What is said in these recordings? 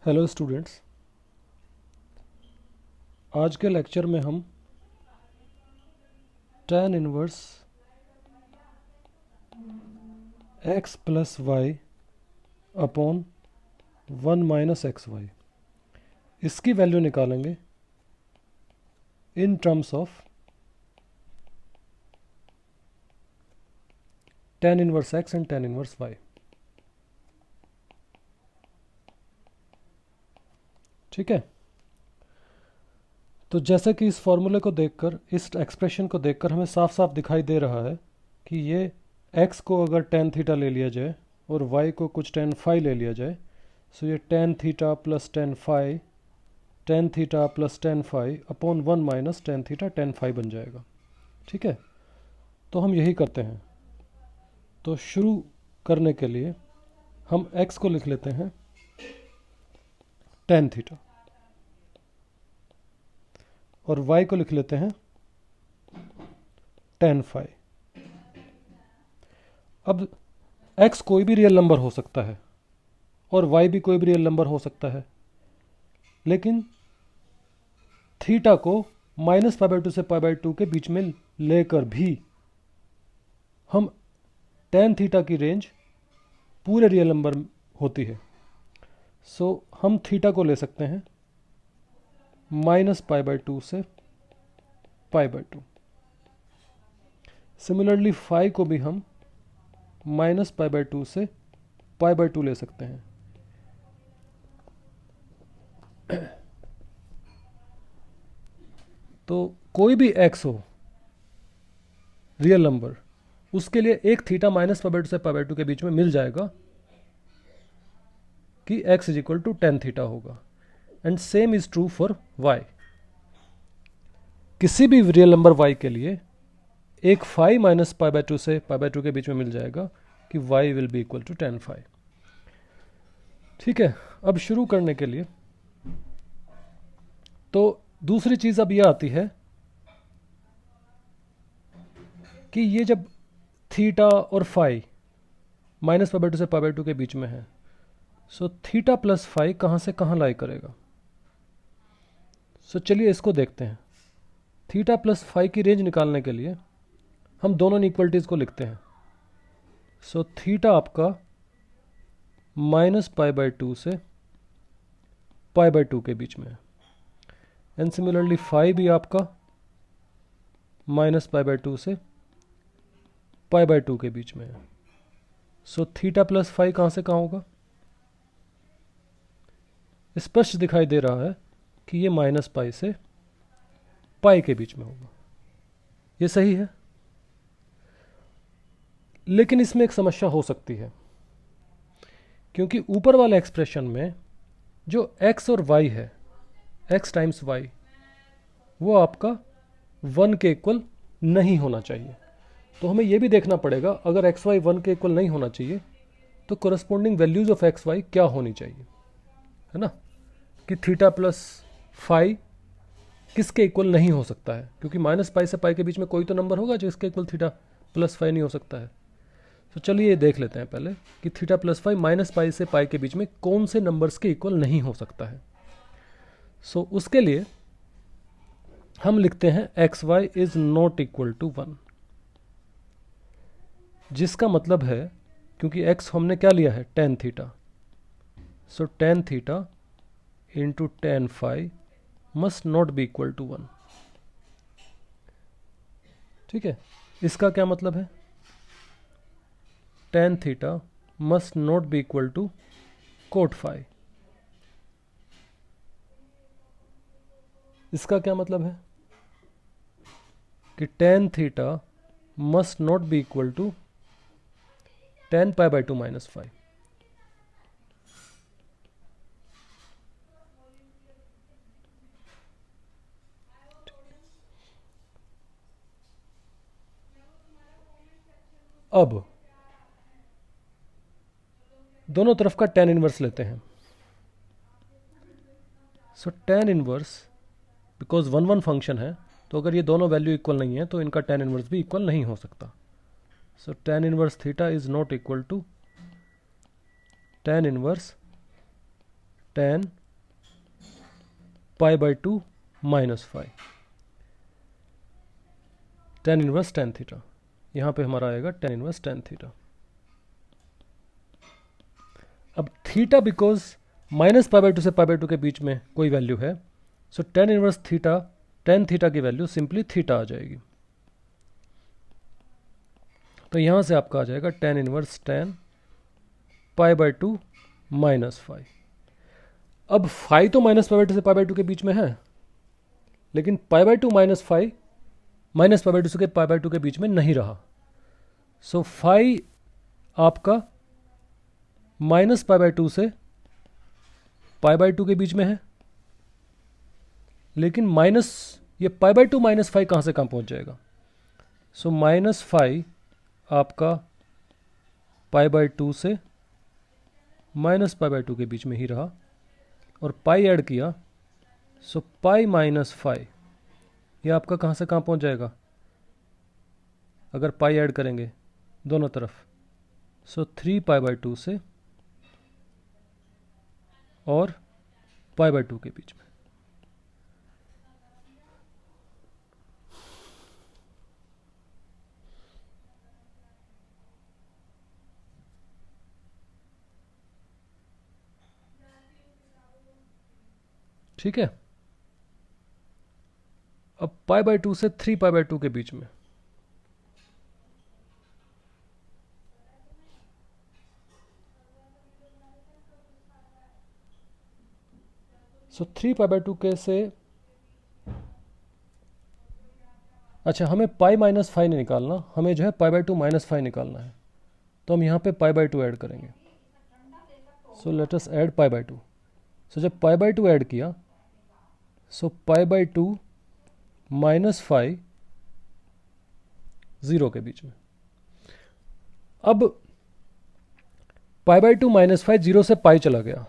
Hello students, आज के lecture में हम tan inverse x plus y upon 1 minus x y इसकी वैल्यू निकालेंगे in terms of tan inverse x and tan inverse y। ठीक है, तो जैसे कि इस फॉर्मूले को देखकर, इस एक्सप्रेशन को देखकर हमें साफ साफ दिखाई दे रहा है कि ये x को अगर tan थीटा ले लिया जाए और y को कुछ tan फाई ले लिया जाए, सो ये tan theta plus tan theta plus tan phi upon 1 minus tan theta tan phi बन जाएगा। ठीक है, तो हम यही करते हैं। तो शुरू करने के लिए हम x को लिख लेते हैं tan थीटा और y को लिख लेते हैं tan फाई। अब x कोई भी रियल नंबर हो सकता है और y भी कोई भी रियल नंबर हो सकता है, लेकिन थीटा को माइनस पाई बाई टू से पाई बाई टू के बीच में लेकर भी हम tan थीटा की रेंज पूरे रियल नंबर होती है। सो हम थीटा को ले सकते हैं माइनस पाई बाई टू से pi by two. Similarly phi को भी हम माइनस पाई बाई टू से पाई बाई टू ले सकते हैं। तो कोई भी x हो रियल नंबर, उसके लिए एक theta minus pi by two से पाई बाई टू के बीच में मिल जाएगा कि x is equal to tan theta होगा। And same is true for y। किसी भी रियल नंबर y के लिए एक phi minus pi by two से पाई बाई टू के बीच में मिल जाएगा कि y will be equal to tan phi. ठीक है, अब शुरू करने के लिए तो दूसरी चीज अब यह आती है कि ये जब थीटा और phi minus pi by two से पाई बाई टू के बीच में है, सो थीटा प्लस फाई कहां से कहां लाई करेगा। सो चलिए इसको देखते हैं। थीटा प्लस फाई की रेंज निकालने के लिए हम दोनों इक्वलिटीज को लिखते हैं। सो थीटा आपका माइनस पाई बाई टू से पाई बाई टू के बीच में है, एंड सिमिलरली फाई भी आपका माइनस पाई बाई टू से पाई बाई टू के बीच में है। सो थीटा प्लस फाई कहां से कहां होगा। स्पष्ट दिखाई दे रहा है कि ये माइनस पाई से पाई के बीच में होगा। ये सही है, लेकिन इसमें एक समस्या हो सकती है, क्योंकि ऊपर वाले एक्सप्रेशन में जो x और y है, x टाइम्स y, वो आपका 1 के इक्वल नहीं होना चाहिए। तो हमें यह भी देखना पड़ेगा, अगर एक्स वाई 1 के इक्वल नहीं होना चाहिए तो corresponding values of x y क्या होनी चाहिए, है ना। कि थीटा प्लस फाई किसके इक्वल नहीं हो सकता है, क्योंकि माइनस पाई से पाई के बीच में कोई तो नंबर होगा जो इसके इक्वल थीटा प्लस फाई नहीं हो सकता है। तो चलिए ये देख लेते हैं पहले कि theta plus phi minus pi से पाई के बीच में कौन से नंबर्स के इक्वल नहीं हो सकता है। सो उसके लिए हम लिखते हैं x y is not equal to 1, जिसका मतलब है, क्योंकि x हमने क्या लिया है tan theta, so tan theta into tan phi must not be equal to 1। ठीक है, इसका क्या मतलब है, tan theta must not be equal to cot phi. इसका क्या मतलब है कि tan theta must not be equal to tan pi by two minus phi. अब दोनों तरफ का tan इनवर्स लेते हैं। So tan inverse, because 1 1 function है, तो अगर ये दोनों वैल्यू इक्वल नहीं है तो इनका tan इनवर्स भी इक्वल नहीं हो सकता। So tan inverse theta is not equal to tan inverse tan pi by two minus phi, tan inverse tan theta, यहाँ पे हमारा आएगा टेन इनवर्स टेन थीटा। अब theta because minus pi by two से pi by two के बीच में कोई वैल्यू है, so tan inverse theta, tan theta की वैल्यू सिंपली थीटा आ जाएगी। तो यहां से आपका आ जाएगा tan inverse tan pi by two minus phi. अब फाई तो माइनस पाई बाई टू से पाई बाई टू के बीच में है, लेकिन pi by two minus phi minus pi by two से पाई बाई टू के बीच में नहीं रहा। सो फाई आपका माइनस पाई बाई टू से पाई बाई टू के बीच में है, लेकिन माइनस ये pi by two minus phi कहाँ से कहाँ पहुँच जाएगा। सो माइनस फाई आपका पाई बाई टू से माइनस पाई बाई टू के बीच में ही रहा, और पाई ऐड किया, सो पाई माइनस फाई ये आपका कहाँ से कहाँ पहुँच जाएगा अगर पाई ऐड करेंगे दोनों तरफ। So three pi by two से और पाई बाई टू के बीच में। ठीक है, अब पाई बाई टू से थ्री पाई बाई टू के बीच में, so three pi by two के से, अच्छा हमें पाई माइनस फाई नहीं निकालना, हमें जो है pi by two minus phi निकालना है, तो हम यहाँ पे पाई बाई टू ऐड करेंगे। So let us add pi by two. So जब पाई बाई टू ऐड किया, so pi by two minus phi zero के बीच में। अब pi by two minus phi zero से पाई चला गया,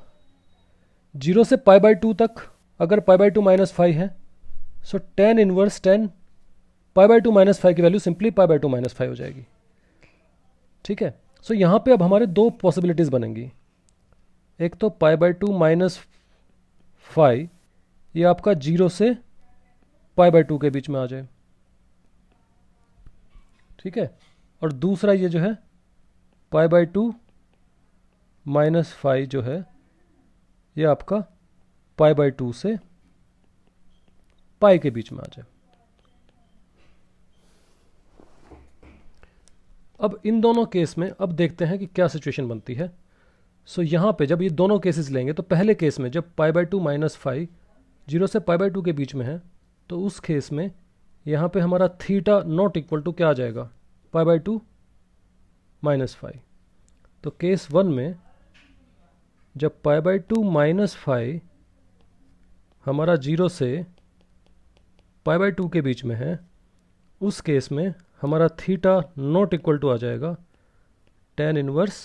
जीरो से पाई बाई टू तक अगर pi by two minus phi है, so tan inverse tan pi by two minus phi की value simply pi by two minus phi हो जाएगी। ठीक है, सो यहाँ पे अब हमारे दो पॉसिबिलिटीज़ बनेंगी। एक तो pi by two minus phi ये आपका जीरो से पाई बाई टू के बीच में आ जाए, ठीक है, और दूसरा ये जो है pi by two minus phi जो है ये आपका पाई बाई टू से पाई के बीच में आ जाए। अब इन दोनों केस में अब देखते हैं कि क्या सिचुएशन बनती है। सो यहाँ पे जब ये दोनों केसेस लेंगे, तो पहले केस में जब pi by two minus phi zero से पाई बाई टू के बीच में है, तो उस केस में यहाँ पे हमारा थीटा नॉट इक्वल टू क्या आ जाएगा, pi by two minus phi. तो केस वन में जब pi by two minus phi हमारा जीरो से पाई बाई टू के बीच में है, उस केस में हमारा थीटा नॉट इक्वल टू आ जाएगा tan inverse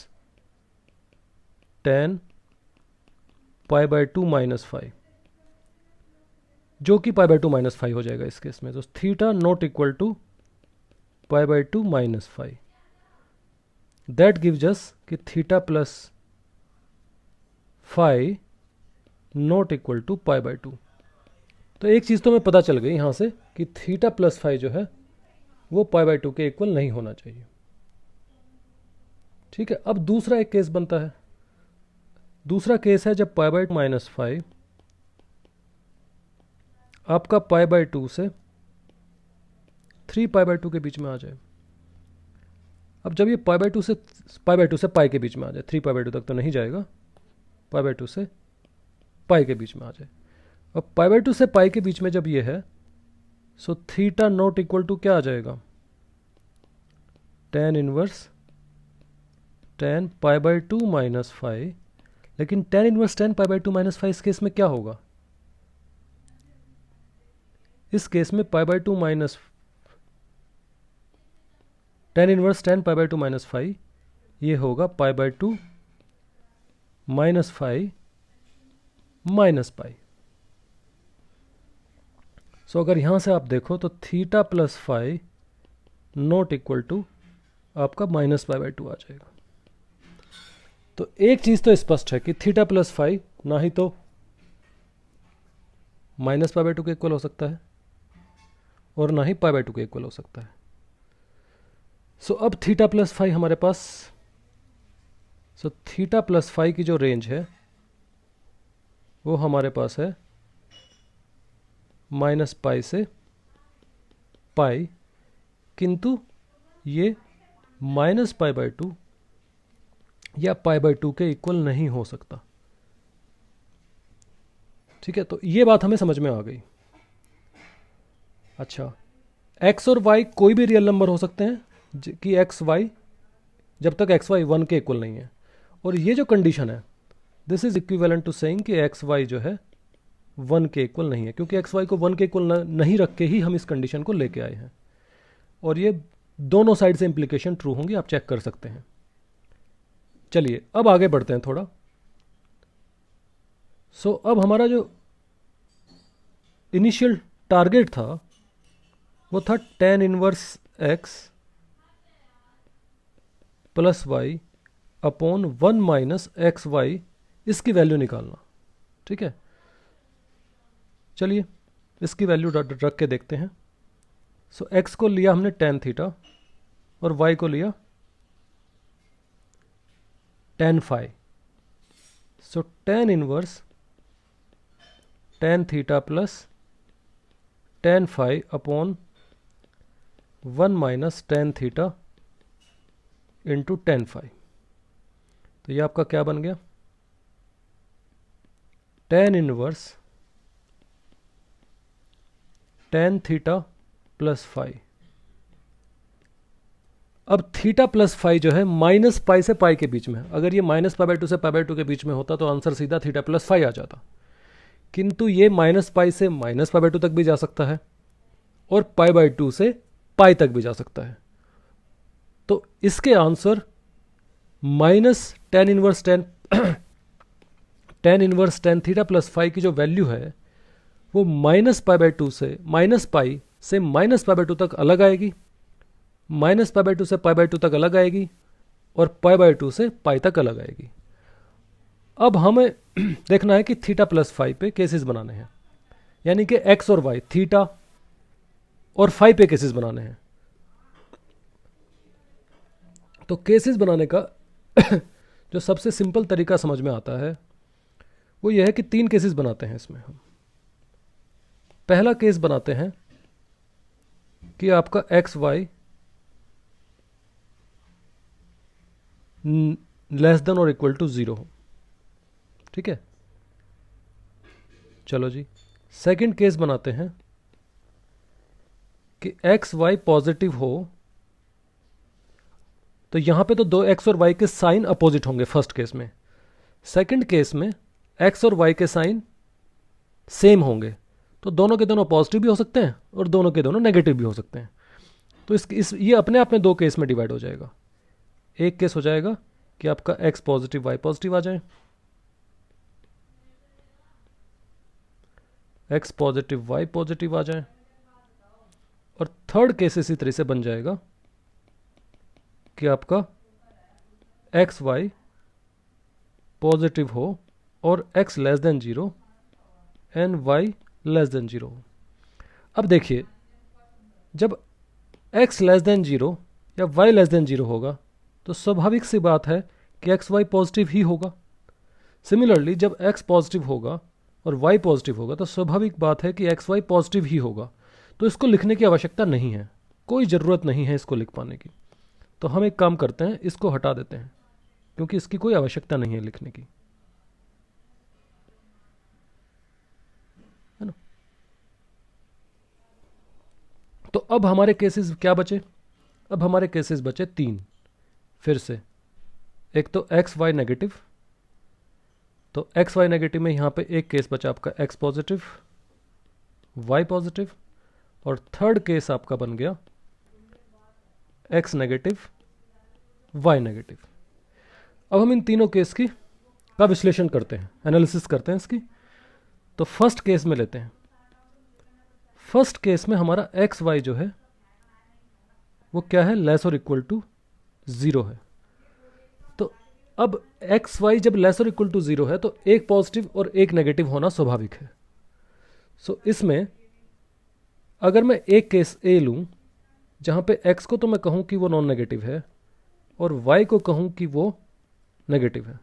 tan pi by two minus phi, जो कि pi by two minus phi हो जाएगा इस केस में। तो theta not equal to pi by two minus phi, that gives us कि theta plus phi not equal to pi by two. तो एक चीज़ तो हमें पता चल गई यहाँ से कि थीटा प्लस फाई जो है वो पाई बाई टू के इक्वल नहीं होना चाहिए। ठीक है, अब दूसरा एक केस बनता है। दूसरा केस है जब pi by two minus phi आपका पाई बाई टू से थ्री पाई बाई टू के बीच में आ जाए। अब जब ये पाई बाई टू से पाई के बीच में आ जाए, थ्री पाई बाई टू तक तो नहीं जाएगा, पाई बाई टू से पाई के बीच में आ जाए। अब पाई बाई टू से पाई के बीच में जब ये है, so theta not equal to क्या आ जाएगा, tan inverse tan pi by two minus phi. लेकिन tan inverse tan pi by two minus phi इस केस में क्या होगा, इस केस में pi by two minus tan inverse tan pi by two minus phi ये होगा pi by two minus phi minus pi. So अगर यहां से आप देखो तो theta plus phi not equal to आपका माइनस पाई बाई टू आ जाएगा। तो एक चीज़ तो स्पष्ट है कि थीटा प्लस फाई ना ही तो माइनस पाई बाई टू के इक्वल हो सकता है और ना ही पाई बाई टू के इक्वल हो सकता है। सो अब थीटा प्लस फाई हमारे पास, सो थीटा प्लस फाई की जो रेंज है वो हमारे पास है माइनस पाई से पाई, किंतु ये माइनस पाई बाई टू या पाई बाई टू के इक्वल नहीं हो सकता। ठीक है, तो ये बात हमें समझ में आ गई। अच्छा, x और y कोई भी रियल नंबर हो सकते हैं कि x y, जब तक x y 1 के इक्वल नहीं है। और ये जो कंडीशन है, this is equivalent to saying कि x y जो है 1 के इक्वल नहीं है, क्योंकि x y को 1 के इक्वल नहीं रख के ही हम इस कंडीशन को लेके आए हैं। और ये दोनों साइड से इंप्लीकेशन ट्रू होंगी, आप चेक कर सकते हैं। चलिए अब आगे बढ़ते हैं थोड़ा। सो अब हमारा जो इनिशियल टारगेट था वो था tan inverse x plus y upon 1 minus x y, इसकी वैल्यू निकालना। ठीक है, चलिए इसकी वैल्यू रख के देखते हैं। सो x को लिया हमने tan थीटा और y को लिया tan phi. So tan inverse tan theta plus tan phi upon 1 minus tan theta into tan phi. तो ये आपका क्या बन गया, tan inverse tan theta plus phi. अब थीटा प्लस फाई जो है माइनस पाई से पाई के बीच में है। अगर ये माइनस पाई बाई टू से पाई बाई टू के बीच में होता तो आंसर सीधा थीटा प्लस फाई आ जाता, किंतु ये माइनस पाई से माइनस पाई बाई टू तक भी जा सकता है और पाई बाई टू से पाई तक भी जा सकता है। तो इसके answer minus tan inverse tan theta plus phi की जो वैल्यू है वो माइनस पाई बाई टू से माइनस पाई बाई टू तक अलग आएगी, माइनस पाई बाई टू से पाई बाई टू तक अलग आएगी और पाई बाई टू से पाई तक अलग आएगी। अब हमें देखना है कि थीटा प्लस फाई पे केसेस बनाने हैं, यानी कि एक्स और वाई, थीटा और फाई पे केसेस बनाने हैं। तो केसेस बनाने का जो सबसे सिंपल तरीका समझ में आता है वो यह है कि 3 केसेस बनाते हैं इसमें हम। पहला केस बनाते हैं कि आपका एक्स वाई लेस देन और इक्वल टू 0 हो। ठीक है, चलो जी। सेकंड केस बनाते हैं कि एक्स वाई पॉजिटिव हो, तो यहां पे तो दो एक्स और वाई के साइन अपोजिट होंगे फर्स्ट केस में। सेकंड केस में एक्स और वाई के साइन सेम होंगे, तो दोनों के दोनों पॉजिटिव भी हो सकते हैं और दोनों के दोनों नेगेटिव भी हो सकते हैं। तो ये अपने आप में 2 केस में डिवाइड हो जाएगा। एक केस हो जाएगा कि आपका एक्स पॉजिटिव वाई पॉजिटिव आ जाए, एक्स पॉजिटिव वाई पॉजिटिव आ जाए, और थर्ड केस इसी तरह से बन जाएगा कि आपका एक्स वाई पॉजिटिव हो और x less than 0 and y less than 0 हो। अब देखिए, जब x लेस देन 0 या y लेस देन 0 होगा तो स्वाभाविक सी बात है कि एक्स वाई पॉजिटिव ही होगा। सिमिलरली जब x पॉजिटिव होगा और y पॉजिटिव होगा तो स्वाभाविक बात है कि एक्स वाई पॉजिटिव ही होगा। तो इसको लिखने की आवश्यकता नहीं है, कोई ज़रूरत नहीं है इसको लिख पाने की। तो हम एक काम करते हैं, इसको हटा देते हैं क्योंकि इसकी कोई आवश्यकता नहीं है लिखने की, है ना। तो अब हमारे केसेस क्या बचे, अब हमारे केसेस बचे 3 फिर से। एक तो एक्स वाई नेगेटिव, तो एक्स वाई नेगेटिव में यहाँ पे एक केस बचा आपका एक्स पॉजिटिव वाई पॉजिटिव, और थर्ड केस आपका बन गया एक्स नेगेटिव वाई नेगेटिव। अब हम इन तीनों केस का विश्लेषण करते हैं, एनालिसिस करते हैं इसकी। तो फर्स्ट केस में लेते हैं। फर्स्ट केस में हमारा एक्स वाई जो है वो क्या है, लेस और इक्वल टू 0 है। तो अब एक्स वाई जब लेस और इक्वल टू 0 है तो एक पॉजिटिव और एक नेगेटिव होना स्वाभाविक है। सो इसमें अगर मैं एक केस ए लूँ जहाँ पे एक्स को तो मैं कहूँ कि वो नॉन नेगेटिव है और वाई को कहूँ कि वो नेगेटिव है।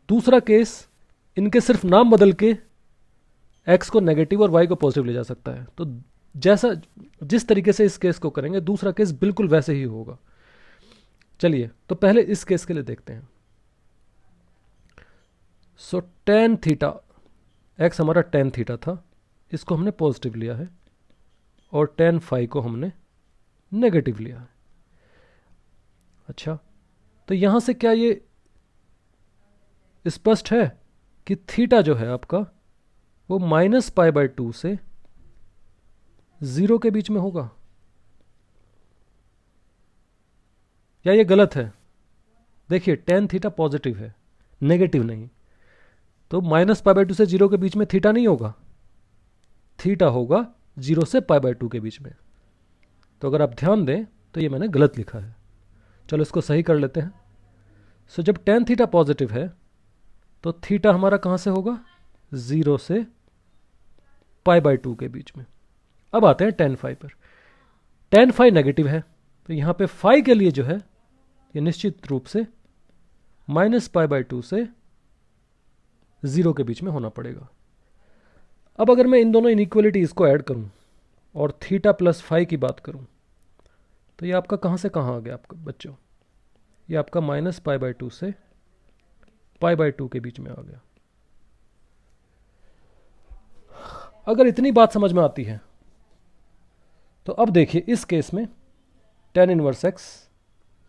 दूसरा केस इनके सिर्फ नाम बदल के एक्स को नेगेटिव और वाई को पॉजिटिव ले जा सकता है। तो जैसा जिस तरीके से इस केस को करेंगे दूसरा केस बिल्कुल वैसे ही होगा। चलिए तो पहले इस केस के लिए देखते हैं। सो टेन थीटा, एक्स हमारा टेन थीटा था, इसको हमने पॉजिटिव लिया है और टेन फाई को हमने नेगेटिव लिया है। अच्छा, तो यहां से क्या ये स्पष्ट है कि थीटा जो है आपका वो माइनस पाई बाय 2 से 0 के बीच में होगा, या ये गलत है? देखिए टेन थीटा पॉजिटिव है, नेगेटिव नहीं, तो माइनस पाई बाय 2 से 0 के बीच में थीटा नहीं होगा, थीटा होगा 0 से पाई बाय 2 के बीच में। तो अगर आप ध्यान दें तो ये मैंने गलत लिखा है। चलो इसको सही कर लेते हैं। सो जब टेन थीटा पॉजिटिव है तो थीटा हमारा कहाँ से होगा? 0 से पाई बाय 2 के बीच में। अब आते हैं टेन फाई पर। टेन फाई नेगेटिव है तो यहाँ पे फाई के लिए जो है ये निश्चित रूप से माइनस पाई बाय 2 से 0 के बीच में होना पड़ेगा। अब अगर मैं इन दोनों इनइक्वलिटीज को ऐड करूं और थीटा प्लस फाई की बात करूं तो ये आपका कहाँ से कहाँ आ गया आपका बच्चों? ये आपका माइनस पाई बाय 2 से पाई बाय 2 के बीच में आ गया। अगर इतनी बात समझ में आती है तो अब देखिए इस केस में tan inverse x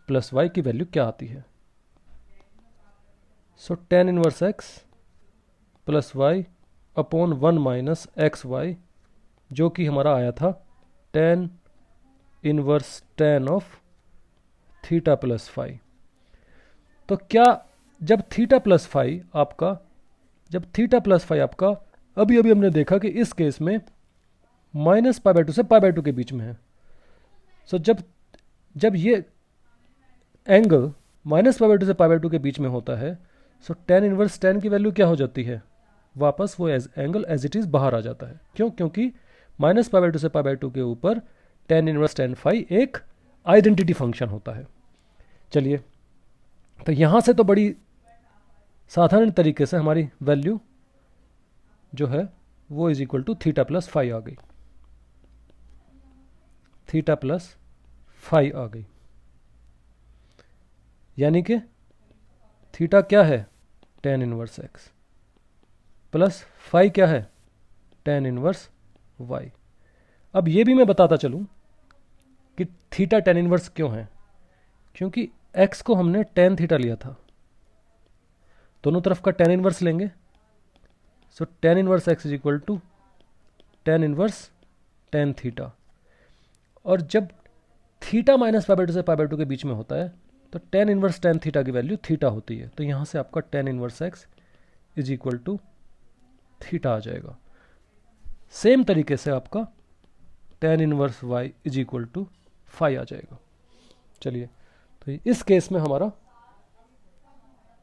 plus y की वैल्यू क्या आती है। So tan inverse x plus y upon 1 minus x y, जो कि हमारा आया था tan inverse tan of theta plus phi. तो क्या जब थीटा प्लस फाई आपका अभी अभी हमने देखा कि इस केस में माइनस पाई बाय 2 से पाई बाय 2 के बीच में है। सो जब ये एंगल माइनस पाई बाय 2 से पाई बाय 2 के बीच में होता है, सो टेन इनवर्स टेन की वैल्यू क्या हो जाती है? वापस वो एंगल एज इट इज बाहर आ जाता है। क्यों? क्योंकि माइनस पाई बाय 2 से पाई बाय 2 के ऊपर टेन इनवर्स टेन फाई एक आइडेंटिटी फंक्शन होता है। चलिए तो यहां से तो बड़ी साधारण तरीके से हमारी वैल्यू जो है वो is equal to theta plus phi आ गई, थीटा प्लस फाई आ गई। यानी कि थीटा क्या है? Tan inverse x plus phi क्या है? Tan inverse y. अब ये भी मैं बताता चलूं कि थीटा टेन इनवर्स क्यों है। क्योंकि एक्स को हमने टेन थीटा लिया था, दोनों तरफ का टेन इनवर्स लेंगे। So tan inverse x is equal to tan inverse tan theta. और जब थीटा माइनस पाई बाय 2 से पाई बाय 2 के बीच में होता है तो टेन इनवर्स टेन थीटा की वैल्यू थीटा होती है। तो यहां से आपका tan inverse x is equal to theta आ जाएगा। सेम तरीके से आपका tan inverse y is equal to phi आ जाएगा। चलिए तो इस केस में हमारा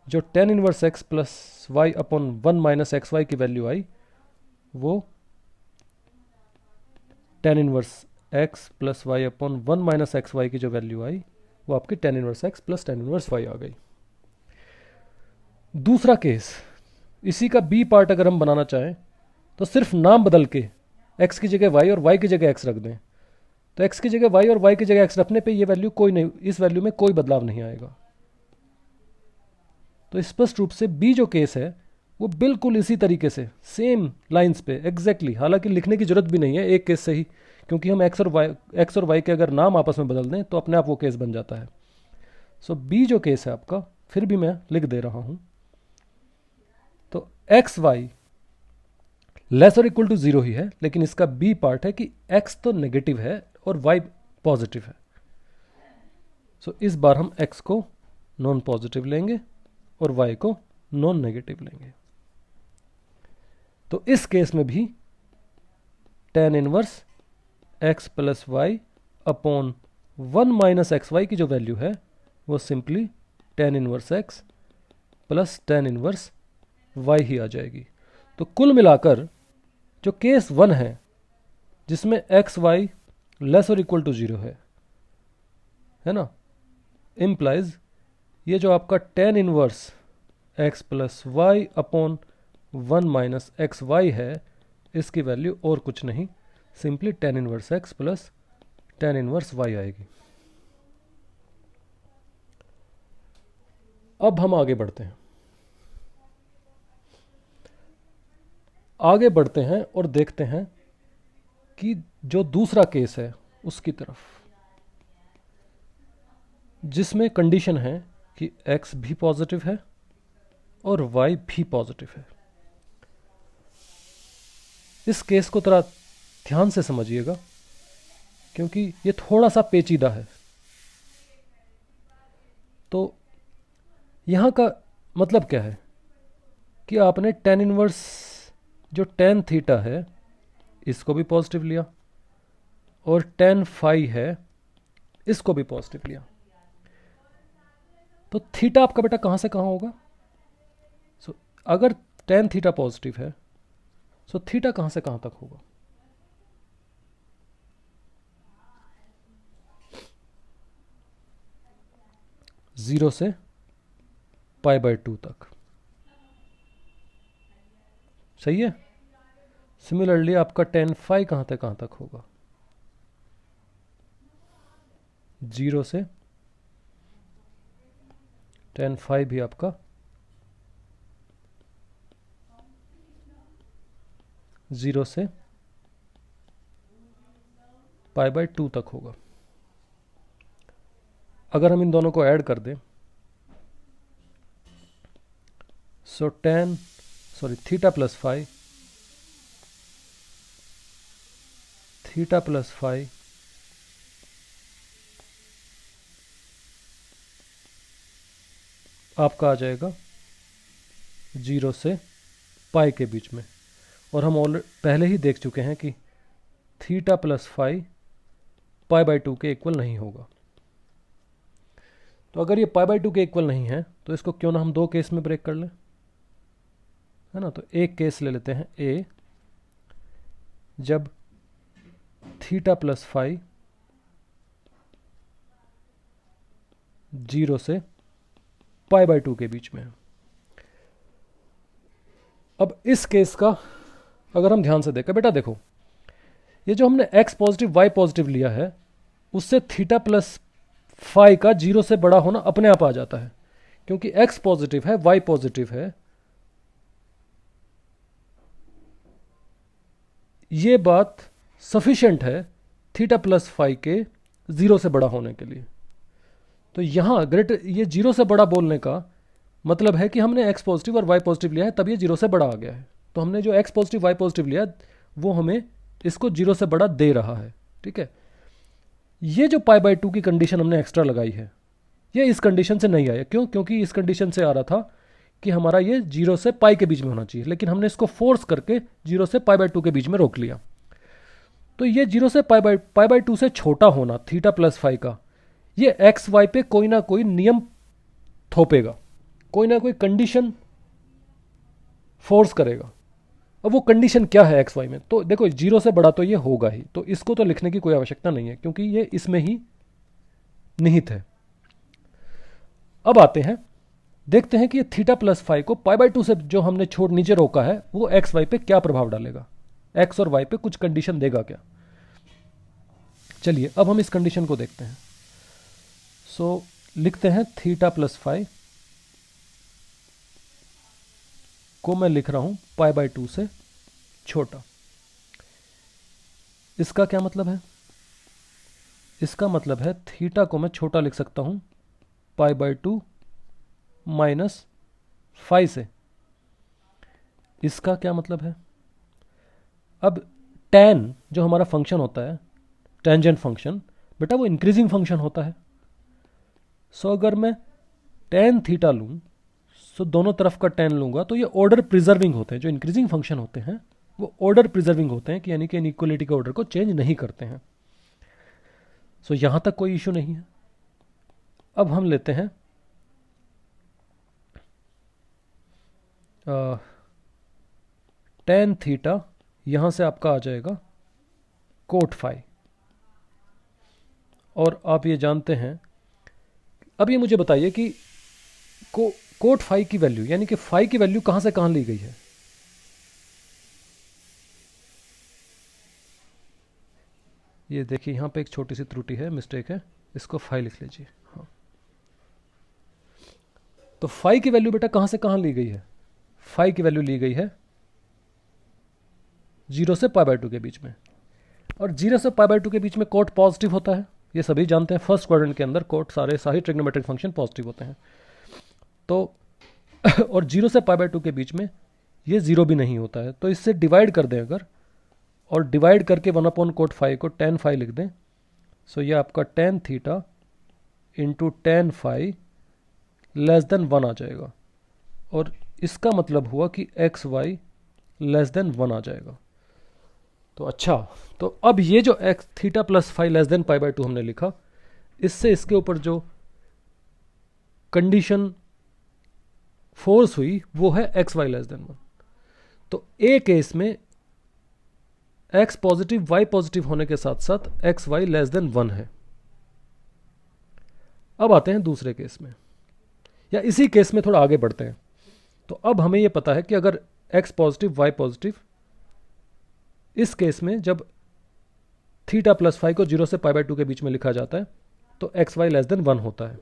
जो tan inverse x plus y upon 1 minus x y की वैल्यू आई वो tan inverse x plus y upon 1 minus x y की जो वैल्यू आई वो आपकी tan inverse x plus tan inverse y आ गई। दूसरा केस, इसी का बी पार्ट अगर हम बनाना चाहें तो सिर्फ नाम बदल के एक्स की जगह वाई और वाई की जगह एक्स रख दें, तो एक्स की जगह वाई और वाई की जगह एक्स रखने पे ये वैल्यू कोई नहीं, इस वैल्यू में कोई बदलाव नहीं आएगा। तो स्पष्ट रूप से बी जो केस है वो बिल्कुल इसी तरीके से सेम लाइंस पे एग्जैक्टली, हालांकि लिखने की जरूरत भी नहीं है एक केस से ही, क्योंकि हम एक्स और वाई के अगर नाम आपस में बदल दें तो अपने आप वो केस बन जाता है। सो बी जो केस है आपका, फिर भी मैं लिख दे रहा हूं, तो एक्स वाई लेस और इक्वल टू 0 ही है, लेकिन इसका बी पार्ट है कि एक्स तो नेगेटिव है और वाई पॉजिटिव है। सो इस बार हम एक्स को नॉन पॉजिटिव लेंगे और वाई को नॉन नेगेटिव लेंगे। तो इस केस में भी tan inverse x plus y upon 1 minus x y की जो वैल्यू है वो simply tan inverse x plus tan inverse y ही आ जाएगी। तो कुल मिलाकर जो केस 1 है जिसमें एक्स वाई लेस और इक्वल टू 0 है ना, इम्प्लाइज ये जो आपका tan inverse x plus y upon 1 minus x y है, इसकी वैल्यू और कुछ नहीं, simply tan inverse x plus tan inverse y आएगी। अब हम आगे बढ़ते हैं और देखते हैं कि जो दूसरा केस है उसकी तरफ, जिसमें कंडीशन है कि x भी पॉजिटिव है और y भी पॉजिटिव है। इस केस को थोड़ा ध्यान से समझिएगा क्योंकि ये थोड़ा सा पेचीदा है। तो यहाँ का मतलब क्या है कि आपने tan इनवर्स जो tan थीटा है इसको भी पॉजिटिव लिया और tan फाई है इसको भी पॉजिटिव लिया। तो थीटा आपका बेटा कहाँ से कहाँ होगा? अगर tan थीटा पॉजिटिव है सो थीटा कहाँ से कहाँ तक होगा? जीरो से π/2 तक। सही है। सिमिलरली आपका tan फाई कहाँ तक होगा? 0 से tan फाई भी आपका 0 से π/2 तक होगा। अगर हम इन दोनों को ऐड कर दें सो थीटा प्लस फाई आपका आ जाएगा 0 से पाई के बीच में। और हम पहले ही देख चुके हैं कि थीटा प्लस फाई π/2 के इक्वल नहीं होगा। तो अगर ये π/2 के इक्वल नहीं है तो इसको क्यों ना हम दो केस में ब्रेक कर लें, है ना। तो एक केस ले लेते हैं ए, जब थीटा प्लस फाई 0 से π/2 के बीच में है। अब इस केस का अगर हम ध्यान से देखें, बेटा देखो ये जो हमने x पॉजिटिव y पॉजिटिव लिया है उससे थीटा प्लस फाई का 0 से बड़ा होना अपने आप आ जाता है, क्योंकि x पॉजिटिव है y पॉजिटिव है। ये बात सफिशिएंट है थीटा प्लस फाई के 0 से बड़ा होने के लिए। तो यहां ये 0 से बड़ा बोलने का मतलब है कि हमने x पॉजिटिव और y पॉजिटिव लिया है तब ये 0 से बड़ा आ गया है। तो हमने जो x पॉजिटिव y पॉजिटिव लिया वो हमें इसको 0 से बड़ा दे रहा है, ठीक है। ये जो π/2 की कंडीशन हमने एक्स्ट्रा लगाई है ये इस कंडीशन से नहीं आया। क्यों? क्योंकि इस कंडीशन से आ रहा था कि हमारा ये 0 से पाई के बीच में होना चाहिए, लेकिन हमने इसको फोर्स करके 0 से π/2 के बीच में रोक लिया। तो ये 0 से π/2 से छोटा होना थीटा प्लस फाई का, ये एक्स वाई पे कोई ना कोई नियम थोपेगा, कोई ना कोई कंडीशन फोर्स करेगा। अब वो कंडीशन क्या है एक्स वाई में? तो देखो 0 से बड़ा तो ये होगा ही, तो इसको तो लिखने की कोई आवश्यकता नहीं है क्योंकि ये इसमें ही निहित है। अब आते हैं, देखते हैं कि ये थीटा प्लस फाई को π/2 से जो हमने छोड़ नीचे रोका है वो एक्स वाई पे क्या प्रभाव डालेगा, एक्स और वाई पे कुछ कंडीशन देगा क्या। चलिए अब हम इस कंडीशन को देखते हैं। सो लिखते हैं थीटा प्लस फाई को मैं लिख रहा हूं π/2 से छोटा। इसका क्या मतलब है? इसका मतलब है थीटा को मैं छोटा लिख सकता हूं π/2 माइनस फाई से। इसका क्या मतलब है? अब tan जो हमारा फंक्शन होता है, टेंजेंट फंक्शन, बेटा वो इंक्रीजिंग फंक्शन होता है। सो अगर मैं tan थीटा लूं, सो दोनों तरफ का tan लूंगा तो ये ऑर्डर प्रिजर्विंग होते हैं। जो इंक्रीजिंग फंक्शन होते हैं वो ऑर्डर प्रिजर्विंग होते हैं, कि यानी कि इनइक्वालिटी के ऑर्डर को चेंज नहीं करते हैं। सो यहां तक कोई इशू नहीं है। अब हम लेते हैं टेन थीटा, यहाँ से आपका आ जाएगा कोट फाई। और आप ये जानते हैं, अब ये मुझे बताइए कि कोट फाई की वैल्यू, यानी कि फाई की वैल्यू कहाँ से कहाँ ली गई है। ये देखिए यहाँ पे एक छोटी सी त्रुटि है, मिस्टेक है, इसको फाई लिख लीजिए। हाँ, तो फाई की वैल्यू बेटा कहाँ से कहाँ ली गई है। फाई की वैल्यू ली गई है 0 से पाई बाय 2 के बीच में, और 0 से पाई बाय 2 के बीच में कोट पॉजिटिव होता है, ये सभी जानते हैं। फर्स्ट क्वाड्रेंट के अंदर कोट सारे ट्रिग्नोमेट्रिक फंक्शन पॉजिटिव होते हैं। तो और 0 से पाई बाय 2 के बीच में ये 0 भी नहीं होता है। तो इससे डिवाइड कर दें अगर, और डिवाइड करके 1 कोट फाई को टेन फाई लिख दें, सो ये आपका tan theta into tan phi less than 1 आ जाएगा। और इसका मतलब हुआ कि एक्स वाई लेस देन 1 आ जाएगा। तो अच्छा, तो अब ये जो x theta plus phi less than pi by 2 हमने लिखा, इससे इसके ऊपर जो कंडीशन फोर्स हुई वो है एक्स वाई लेस देन 1। तो ए केस में एक्स पॉजिटिव वाई पॉजिटिव होने के साथ साथ एक्स वाई लेस देन 1 है। अब आते हैं दूसरे केस में, या इसी केस में थोड़ा आगे बढ़ते हैं। तो अब हमें यह पता है कि अगर एक्स पॉजिटिव वाई पॉजिटिव, इस केस में जब थीटा प्लस फाई को 0 से पाई बाय 2 के बीच में लिखा जाता है तो एक्स वाई लेस देन 1 होता है।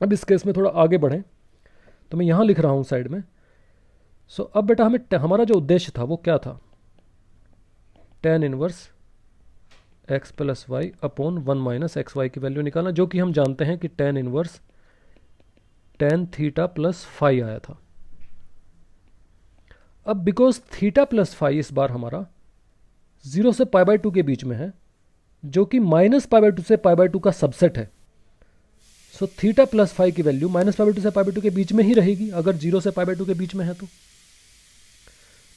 अब इस केस में थोड़ा आगे बढ़ें, तो मैं यहां लिख रहा हूं साइड में। सो अब बेटा हमारा जो उद्देश्य था वो क्या था, tan inverse x plus y upon 1 minus x y की वैल्यू निकालना, जो कि हम जानते हैं कि tan inverse tan theta plus phi आया था। अब बिकॉज थीटा प्लस फाई इस बार हमारा 0 से पाई बाय 2 के बीच में है, जो कि माइनस पाई बाय 2 से पाई बाय 2 का सबसेट है। सो थीटा प्लस फाई की वैल्यू माइनस पाई बाय 2 से पाई बाय 2 के बीच में ही रहेगी, अगर 0 से पाई बाय 2 के बीच में है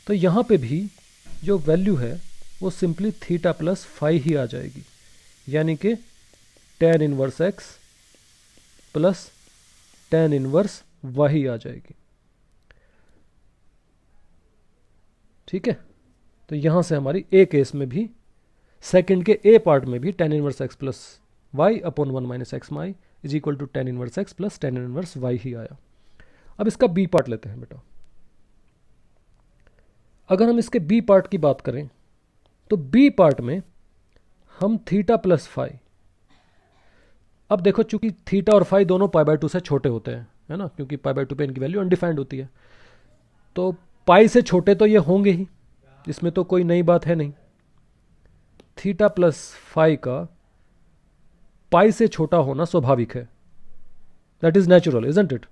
तो यहां पे भी जो वैल्यू है वो सिंपली थीटा प्लस फाई ही आ जाएगी, यानी कि tan inverse x plus tan inverse y आ जाएगी। ठीक है, तो यहां से हमारी ए केस में भी, सेकंड के ए पार्ट में भी tan inverse x plus y upon 1 minus x y is equal to tan inverse x plus tan inverse y ही आया। अब इसका बी पार्ट लेते हैं बेटा। अगर हम इसके बी पार्ट की बात करें तो बी पार्ट में हम थीटा प्लस फाई, अब देखो चूंकि थीटा और फाई दोनों पाई बाय 2 से छोटे होते हैं, है ना, क्योंकि पाई बाय 2 पे इनकी वैल्यू अनडिफाइंड होती है, तो पाई से छोटे तो ये होंगे ही, इसमें तो कोई नई बात है नहीं। थीटा प्लस फाई का पाई से छोटा होना स्वाभाविक है, that is natural, isn't it.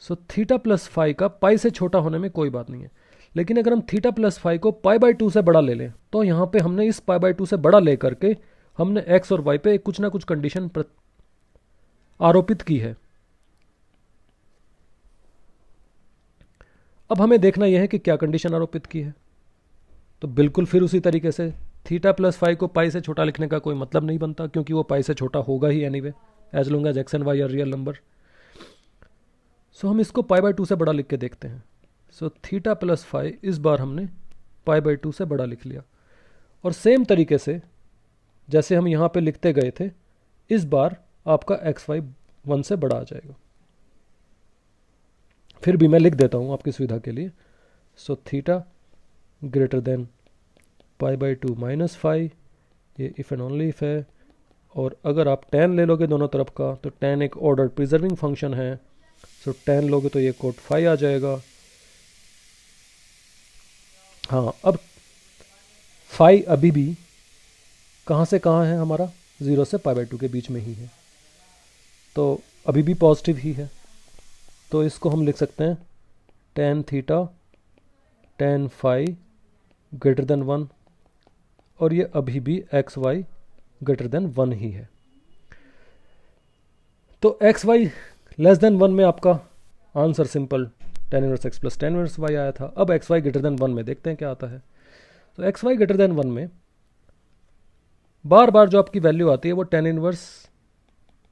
So theta plus phi का पाई से छोटा होने में कोई बात नहीं है। लेकिन अगर हम थीटा प्लस फाई को पाई बाय 2 से बड़ा ले लें, तो यहां पे हमने इस पाई बाय 2 से बड़ा लेकर के हमने एक्स और वाई पे कुछ ना कुछ कंडीशन आरोपित की है। अब हमें देखना यह है कि क्या कंडीशन आरोपित की है। तो बिल्कुल फिर उसी तरीके से थीटा प्लस फाई को पाई से छोटा लिखने का कोई मतलब नहीं बनता, क्योंकि वो पाई से छोटा होगा ही anyway, as long as x and y are real number. सो हम इसको पाई बाय 2 से बड़ा लिख के देखते हैं। सो थीटा प्लस फाई इस बार हमने पाई बाय 2 से बड़ा लिख लिया, और सेम तरीके से जैसे हम यहां पे लिखते गए थे, इस बार आपका एक्स वाई 1 से बड़ा आ जाएगा। फिर भी मैं लिख देता हूं आपकी सुविधा के लिए। So theta greater than pi by 2 minus phi, ये इफ एंड ओनली इफ है। और अगर आप tan ले लोगे दोनों तरफ का, तो tan एक ऑर्डर प्रिजर्विंग फंक्शन है, सो tan लोगे तो ये कोट फाई आ जाएगा। हाँ, अब फाई अभी भी कहाँ से कहाँ है हमारा, 0 से पाई बाय 2 के बीच में ही है, तो अभी भी पॉजिटिव ही है। तो इसको हम लिख सकते हैं tan theta tan phi greater than 1, और ये अभी भी एक्स वाई ग्रेटर देन 1 ही है। तो एक्स वाई लेस देन 1 में आपका answer simple tan inverse x plus tan inverse y आया था। अब एक्स वाई ग्रेटर देन 1 में देखते हैं क्या आता है। तो एक्स वाई ग्रेटर देन 1 में बार बार जो आपकी वैल्यू आती है वो tan inverse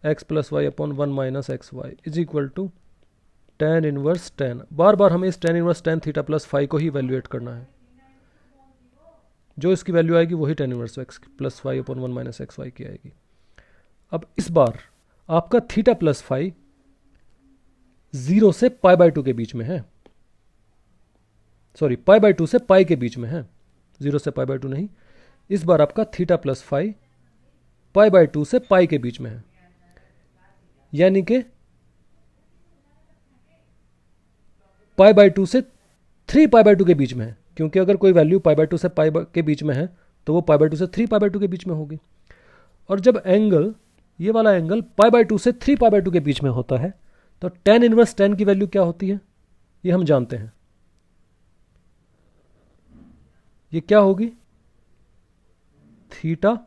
x plus y upon 1 minus x y is equal to tan inverse tan, बार बार हमें इस tan inverse tan theta plus five को ही इवैल्यूएट करना है। जो इसकी वैल्यू आएगी वही tan inverse x plus five upon one minus x y की आएगी। अब इस बार आपका थीटा प्लस फाइव 0 से पाई बाय 2 के बीच में है, सॉरी पाई बाय 2 से पाई के बीच में है, 0 से पाई बाय 2 नहीं। इस बार आपका theta plus five pi by 2 से पाई के बीच में है, यानी कि पाई बाय 2 से 3 पाई बाय 2 के बीच में है, क्योंकि अगर कोई वैल्यू पाई बाय 2 से पाई के बीच में है तो वो पाई बाय 2 से 3 पाई बाय 2 के बीच में होगी। और जब एंगल, ये वाला एंगल पाई बाय 2 से 3 पाई बाय 2 के बीच में होता है तो टेन इनवर्स टेन की वैल्यू क्या होती है ये हम जानते हैं। ये क्या होगी, थीटा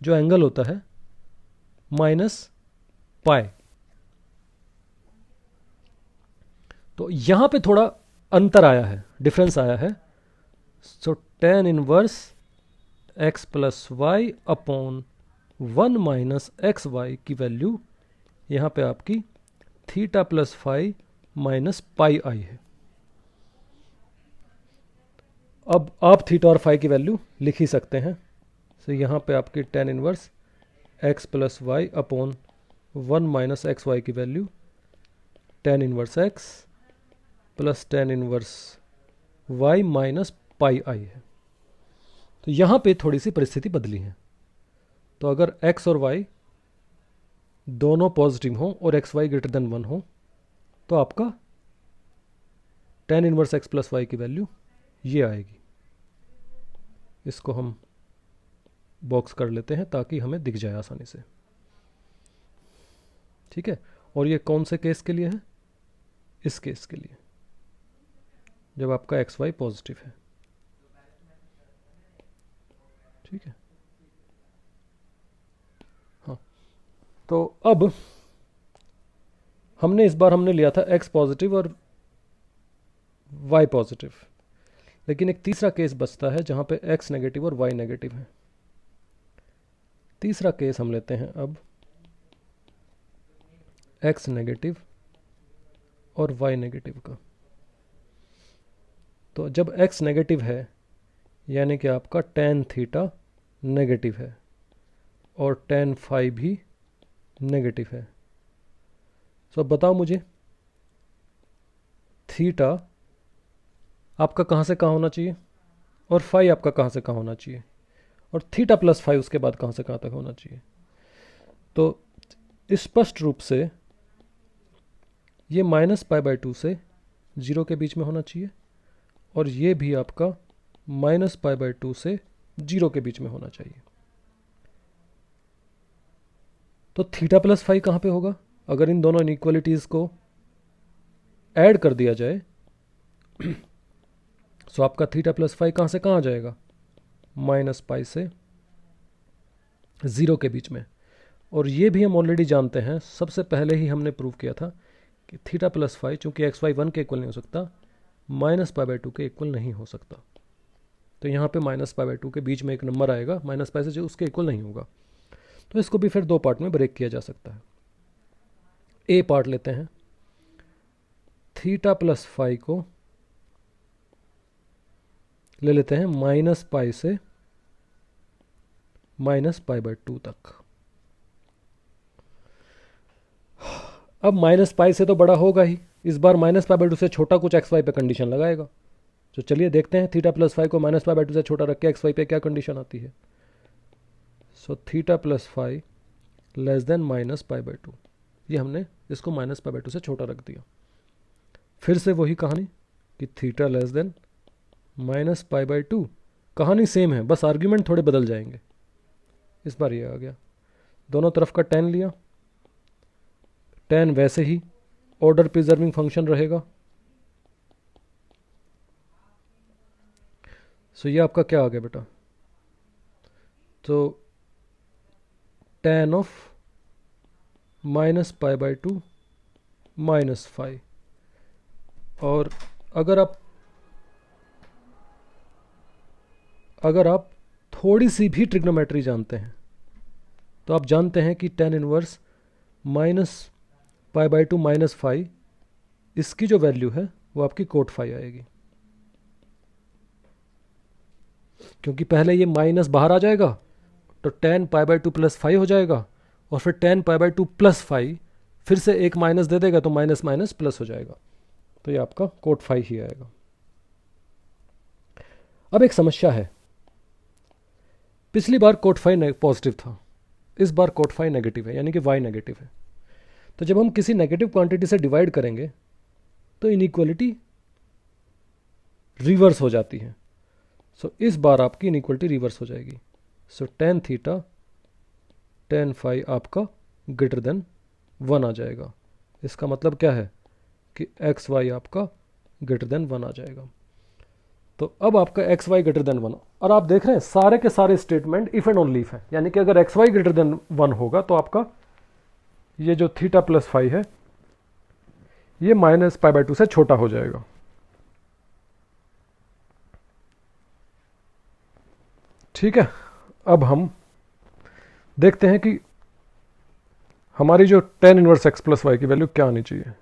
जो एंगल होता है माइनस पाई। तो यहां पे थोड़ा अंतर आया है, डिफरेंस आया है। So tan inverse x plus y upon one minus x y की वैल्यू यहां पे आपकी theta plus five minus pi आई है। अब आप थीटा और फाई की वैल्यू लिख ही सकते हैं। सो यहां पे आपकी tan inverse x plus y upon one minus x y की value tan inverse x plus tan inverse y minus pi आई है। तो यहां पे थोड़ी सी परिस्थिति बदली है। तो अगर एक्स और वाई दोनों पॉजिटिव हों और एक्स वाई ग्रेटर देन 1 हो तो आपका tan inverse x plus y की वैल्यू ये आएगी। इसको हम बॉक्स कर लेते हैं ताकि हमें दिख जाए आसानी से, ठीक है। और ये कौन से केस के लिए है, इस केस के लिए जब आपका एक्स वाई पॉजिटिव है, ठीक है। हाँ, तो अब हमने इस बार हमने लिया था एक्स पॉजिटिव और वाई पॉजिटिव, लेकिन एक तीसरा केस बचता है जहां पे एक्स नेगेटिव और वाई नेगेटिव है। तीसरा केस हम लेते हैं अब एक्स नेगेटिव और वाई नेगेटिव का। तो जब एक्स नेगेटिव है यानी कि आपका टेन थीटा नेगेटिव है और टेन फाई भी नेगेटिव है। तो अब बताओ मुझे थीटा आपका कहाँ से कहाँ होना चाहिए और फाई आपका कहाँ से कहाँ होना चाहिए, और थीटा प्लस फाई उसके बाद कहाँ से कहाँ तक होना चाहिए। तो स्पष्ट रूप से ये माइनस पाई बाय 2 से 0 के बीच में होना चाहिए और ये भी आपका माइनस पाई बाय 2 से 0 के बीच में होना चाहिए। तो थीटा प्लस फाई कहाँ पे होगा, अगर इन दोनों इनइक्वालिटीज को ऐड कर दिया जाए तो आपका थीटा प्लस फाई कहाँ से कहाँ आ जाएगा, माइनस पाई से 0 के बीच में। और ये भी हम ऑलरेडी जानते हैं, सबसे पहले ही हमने प्रूव किया था कि थीटा प्लस फाई चूंकि एक्स वाई 1 के इक्वल नहीं हो सकता, माइनस पाई बाय 2 के इक्वल नहीं हो सकता। तो यहाँ पे माइनस पाई बाय 2 के बीच में एक नंबर आएगा माइनस पाई से जो उसके इक्वल नहीं होगा। तो इसको भी फिर दो पार्ट में ब्रेक किया जा सकता है। ए पार्ट लेते हैं, थीटा प्लस फाई को ले लेते हैं माइनस पाई से माइनस पाई बाय 2 तक। अब माइनस पाई से तो बड़ा होगा ही, इस बार माइनस पाई बाय 2 से छोटा कुछ एक्स वाई पे कंडीशन लगाएगा। तो चलिए देखते हैं थीटा प्लस फाई को माइनस पाई बाय 2 से छोटा रख के एक्स वाई पे क्या कंडीशन आती है। So theta plus phi less than minus pi by 2, ये हमने इसको माइनस पाई बाय 2 से छोटा रख दिया। फिर से वही कहानी कि theta less than minus pi by 2, कहानी सेम है, बस आर्ग्यूमेंट थोड़े बदल जाएंगे। इस बार ये आ गया, दोनों तरफ का टेन लिया, टेन वैसे ही ऑर्डर प्रिजर्विंग फंक्शन रहेगा। सो ये आपका क्या आ गया बेटा, तो ten of minus pi by 2 minus five. और अगर आप थोड़ी सी भी ट्रिग्नोमेट्री जानते हैं तो आप जानते हैं कि tan inverse minus pi by 2 minus five इसकी जो वैल्यू है वो आपकी कोट फाई आएगी, क्योंकि पहले ये माइनस बाहर आ जाएगा तो ten pi by two plus five हो जाएगा, और फिर ten pi by two plus five फिर से एक माइनस दे देगा तो माइनस माइनस प्लस हो जाएगा, तो ये आपका कोट फाइव ही आएगा। अब एक समस्या है, पिछली बार कोट फाइव पॉजिटिव था, इस बार कोट फाइव नेगेटिव है, यानी कि वाई नेगेटिव है। तो जब हम किसी नेगेटिव क्वांटिटी से डिवाइड करेंगे तो इनइक्वालिटी रिवर्स हो जाती है। सो इस बार आपकी इनइक्वालिटी रिवर्स हो जाएगी। सो टेन थीटा टेन फाई आपका ग्रेटर देन 1 आ जाएगा। इसका मतलब क्या है कि एक्स वाई आपका ग्रेटर देन 1 आ जाएगा। तो अब आपका एक्स वाई ग्रेटर देन 1, और आप देख रहे हैं सारे के सारे statement if and only if है, यानी कि अगर एक्स वाई ग्रेटर देन 1 होगा तो आपका ये जो थीटा प्लस फाई है ये माइनस पाई बाय 2 से छोटा हो जाएगा। ठीक है, अब हम देखते हैं कि हमारी जो tan inverse x plus y की वैल्यू क्या आनी चाहिए।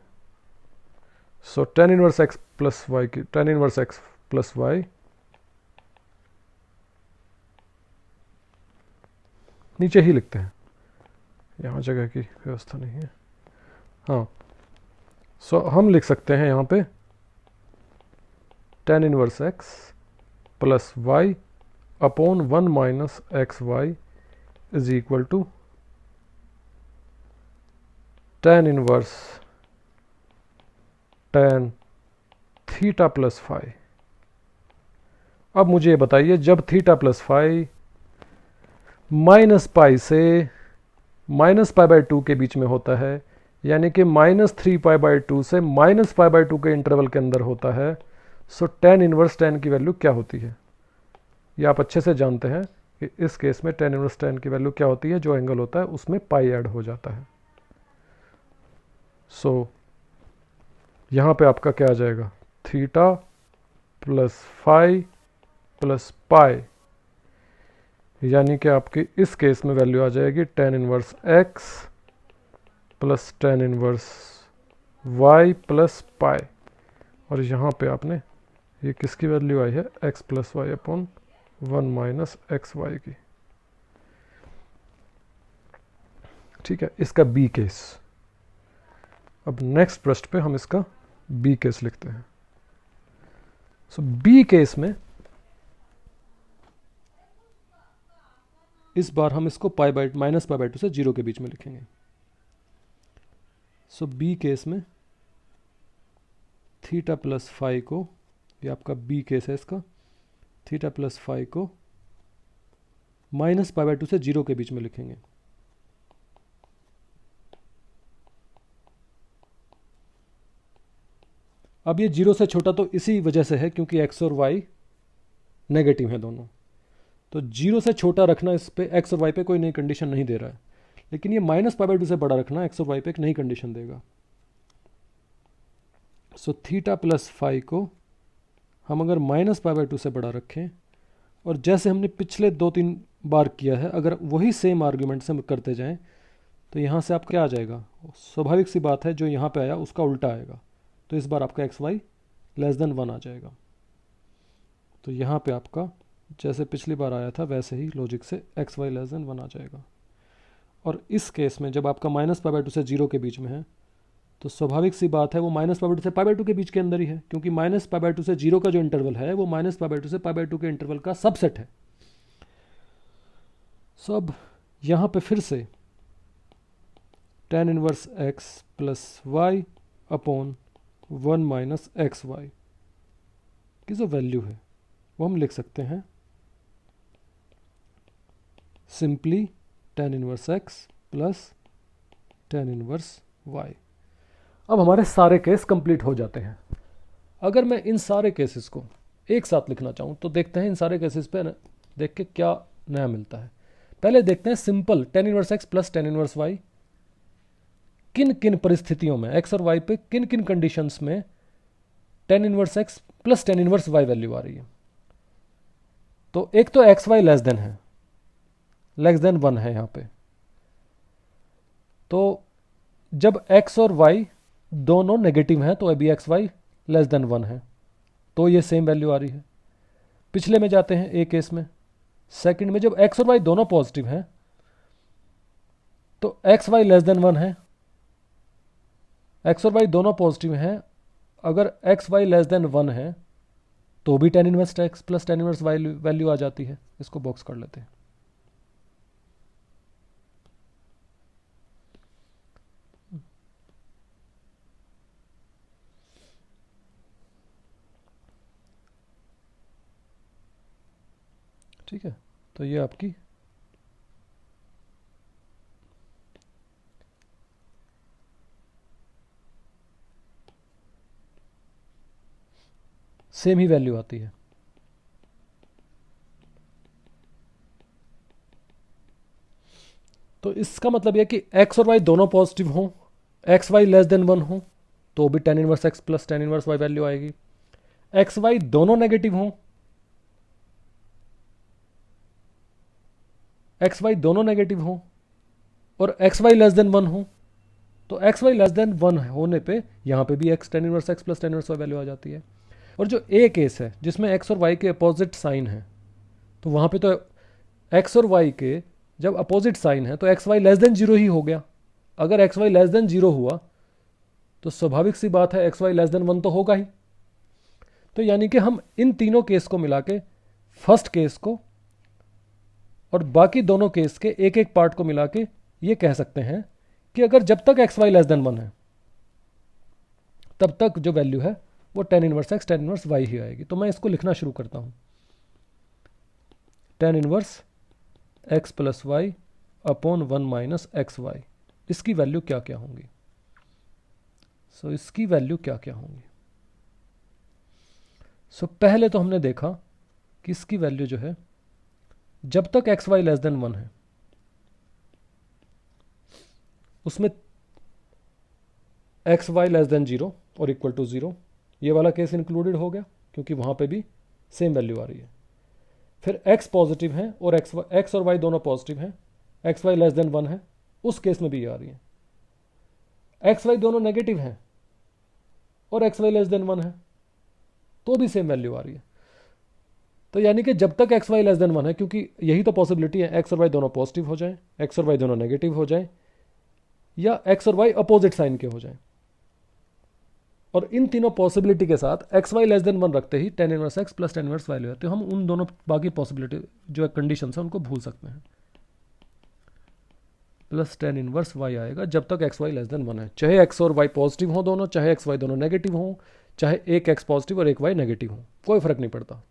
So tan inverse x plus y की, tan inverse x plus y नीचे ही लिखते हैं, यहां जगह की व्यवस्था नहीं है। हाँ, सो हम लिख सकते हैं यहां पे tan inverse x plus y upon 1 minus x y is equal to tan inverse tan theta plus phi. अब मुझे ये बताइए, जब theta plus phi minus pi से माइनस पाई बाय 2 के बीच में होता है, यानी कि माइनस 3 पाई बाय 2 से माइनस पाई बाय 2 के इंटरवल के अंदर होता है, सो टेन इनवर्स टेन की वैल्यू क्या होती है? ये आप अच्छे से जानते हैं कि इस केस में टेन इनवर्स टेन की वैल्यू क्या होती है, जो एंगल होता है उसमें पाई ऐड हो जाता है। सो यहां पे आपका क्या आ जाएगा, theta plus phi plus pi, यानी कि आपकी इस केस में वैल्यू आ जाएगी tan inverse x plus tan inverse y plus pi, और यहाँ पे आपने ये किसकी वैल्यू आई है, x plus y upon 1 minus x y की। ठीक है, इसका बी केस। अब नेक्स्ट पृष्ठ पे हम इसका बी केस लिखते हैं। सो बी केस में इस बार हम इसको pi by minus pi by 2 से 0 के बीच में लिखेंगे। सो बी केस में थीटा प्लस फाई को, ये आपका बी केस है इसका, थीटा प्लस फाई को माइनस पाई बाय 2 से 0 के बीच में लिखेंगे। अब ये 0 से छोटा तो इसी वजह से है क्योंकि एक्स और वाई नेगेटिव है दोनों, तो 0 से छोटा रखना, इस पे एक्स और वाई पे कोई नई कंडीशन नहीं दे रहा है, लेकिन ये माइनस पाई बाय 2 से बड़ा रखना एक्स और वाई पे एक नई कंडीशन देगा। सो थीटा प्लस फाई को हम अगर माइनस पाई बाय 2 से बड़ा रखें, और जैसे हमने पिछले 2-3 बार किया है, अगर वही सेम आर्ग्यूमेंट से हम करते जाएं तो यहाँ से आपका क्या आ जाएगा, स्वाभाविक सी बात है जो यहाँ पे आया उसका उल्टा आएगा, तो इस बार आपका एक्स वाई लेस देन 1 आ जाएगा। तो यहाँ पे आपका जैसे पिछली बार आया था वैसे ही लॉजिक से एक्स वाई लेस देन 1 आ जाएगा। और इस केस में जब आपका माइनस पाई बाय 2 से 0 के बीच में है, तो स्वाभाविक सी बात है वो माइनस पाई बाय 2 से पाई बाय 2 के बीच के अंदर ही है, क्योंकि माइनस पाई बाय 2 से 0 का जो इंटरवल है वो माइनस पाई बाय 2 से पाई बाय 2 के इंटरवल का सबसेट है। सो अब यहाँ पे फिर से tan inverse x plus y upon 1 minus x y की जो वैल्यू है वो हम लिख सकते हैं simply tan inverse x plus tan inverse y. अब हमारे सारे केस कंप्लीट हो जाते हैं। अगर मैं इन सारे केसेस को एक साथ लिखना चाहूँ तो देखते हैं इन सारे केसेस पे देख के क्या नया मिलता है। पहले देखते हैं simple tan inverse x plus tan inverse y किन किन परिस्थितियों में, एक्स और वाई पे किन किन कंडीशंस में tan inverse x plus tan inverse y value आ रही है। तो एक तो एक्स वाई लेस देन है, लेस देन 1 है यहाँ पे, तो जब x और y दोनों नेगेटिव हैं तो अभी एक्स वाई लेस देन 1 है, तो ये सेम वैल्यू आ रही है। पिछले में जाते हैं, ए केस में। सेकंड में जब एक्स और वाई दोनों पॉजिटिव हैं तो एक्स वाई लेस देन 1 है। एक्स और वाई दोनों पॉजिटिव हैं, अगर एक्स वाई लेस देन 1 है तो भी tan inverse x plus tan inverse y value आ जाती है। इसको बॉक्स कर लेते हैं। ठीक है, तो ये आपकी सेम ही वैल्यू आती है। तो इसका मतलब यह कि एक्स और वाई दोनों पॉजिटिव हों, एक्स वाई लेस देन 1 हो तो भी tan inverse x plus tan inverse y value आएगी। एक्स वाई दोनों नेगेटिव हों, एक्स वाई दोनों नेगेटिव हों और एक्स वाई लेस देन 1 हो तो एक्स वाई लेस देन 1 होने पे यहाँ पे भी x tan inverse x plus tan inverse y value आ जाती है। और जो ए केस है जिसमें एक्स और वाई के अपोजिट साइन है, तो वहाँ पे तो एक्स और वाई के जब अपोजिट साइन है तो एक्स वाई लेस देन 0 ही हो गया। अगर एक्स वाई लेस देन 0 हुआ तो स्वाभाविक सी बात है एक्स वाई लेस देन 1 तो होगा ही। तो यानी कि हम इन तीनों केस को मिला के, फर्स्ट केस को और बाकी दोनों केस के एक एक पार्ट को मिला के ये कह सकते हैं कि अगर जब तक एक्स वाई लेस देन 1 है तब तक जो वैल्यू है वो tan inverse x tan inverse y ही आएगी। तो मैं इसको लिखना शुरू करता हूं, tan inverse x plus y upon 1 minus x y. इसकी वैल्यू क्या क्या होंगी? इसकी वैल्यू क्या क्या होंगी? पहले तो हमने देखा कि इसकी वैल्यू जो है जब तक एक्स वाई लेस देन 1 है उसमें एक्स वाई लेस देन 0 और इक्वल टू 0, ये वाला केस इंक्लूडेड हो गया क्योंकि वहां पे भी सेम वैल्यू आ रही है। फिर एक्स पॉजिटिव है और एक्स और वाई दोनों पॉजिटिव हैं, एक्स वाई लेस देन 1 है, उस केस में भी ये आ रही है। एक्स वाई दोनों नेगेटिव हैं और एक्स वाई लेस देन 1 है तो भी सेम वैल्यू आ रही है। तो यानी कि जब तक एक्स वाई लेस देन 1 है, क्योंकि यही तो पॉसिबिलिटी है, एक्स और वाई दोनों पॉजिटिव हो जाएं, एक्स और वाई दोनों नेगेटिव हो जाएं, या एक्स और वाई अपोजिट साइन के हो जाएं। और इन तीनों पॉसिबिलिटी के साथ एक्स वाई लेस देन 1 रखते ही tan inverse x plus tan inverse y ले जाते हैं। हम उन दोनों बाकी पॉसिबिलिटी जो कंडीशन है उनको भूल सकते हैं। प्लस tan इनवर्स वाई आएगा जब तक एक्स वाई लेस देन 1 है, चाहे एक्स और वाई पॉजिटिव हो दोनों, चाहे एक्स वाई दोनों नेगेटिव हो, चाहे एक एक्स पॉजिटिव और एक वाई नेगेटिव हो, कोई फर्क नहीं पड़ता।